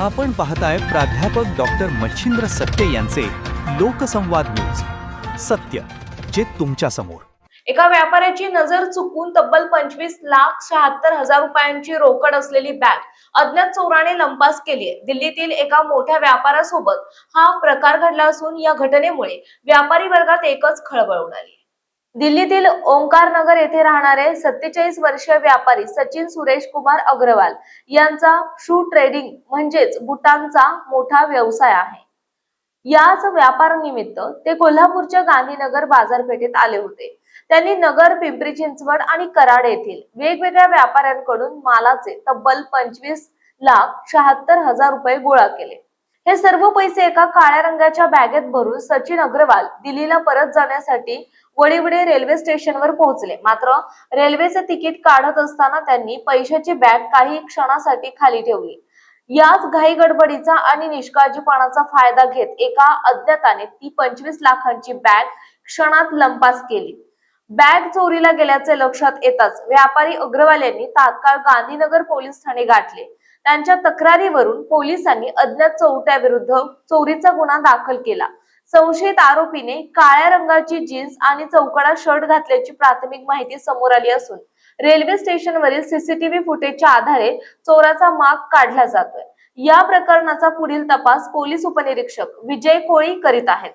आपण पाहताय प्राध्यापक डॉक्टर मच्छिंद्र सत्य यांचे लोकसंवाद न्यूज. सत्य जे तुमच्या समोर. एका व्यापाऱ्याची नजर चुकून तब्बल 25,76,000 रुपयांची रोकड असलेली बॅग अज्ञात चोराने लंपास केली आहे. दिल्लीतील एका मोठ्या व्यापाऱ्यासोबत हा प्रकार घडला असून या घटनेमुळे व्यापारी वर्गात एकच खळबळ उडाली. दिल्लीतील ओंकार नगर येथे राहणारे 47 वर्षीय व्यापारी सचिन सुरेश कुमार अग्रवाल यांचा शू ट्रेडिंग म्हणजेच बुटांचा मोठा व्यवसाय आहे. याच व्यापारानिमित्त ते कोल्हापूरच्या गांधीनगर बाजारपेठेत आले होते. त्यांनी नगर, पिंपरी चिंचवड आणि कराड येथील वेगवेगळ्या व्यापाऱ्यांकडून मालाचे तब्बल 25,76,000 रुपये गोळा केले. हे सर्व पैसे एका काळ्या रंगाच्या बॅगेत भरून सचिन अग्रवाल दिल्लीला परत जाण्यासाठी वडिवडे रेल्वे स्टेशनवर पोहोचले. मात्र रेल्वेचे तिकीट काढत असताना त्यांनी पैशाची बॅग काही क्षणासाठी खाली ठेवली. याच घाई गडबडीचा आणि निष्काळजीपणाचा फायदा घेत एका अज्ञाताने ती 25 लाखांची बॅग क्षणात लंपास केली. बॅग चोरीला गेल्याचे लक्षात येताच व्यापारी अग्रवाल यांनी तात्काळ गांधीनगर पोलीस ठाणे गाठले. त्यांच्या तक्रारीवरून पोलिसांनी अज्ञात चोरट्याविरुद्ध चोरीचा गुन्हा दाखल केला. संशयित आरोपीने काळ्या रंगाची जीन्स आणि चौकडा शर्ट घातल्याची प्राथमिक माहिती समोर आली असून रेल्वे स्टेशनवरील सीसीटीव्ही फुटेजच्या आधारे चोराचा माग काढला जातोय. या प्रकरणाचा पुढील तपास पोलीस उपनिरीक्षक विजय कोळी करीत आहेत.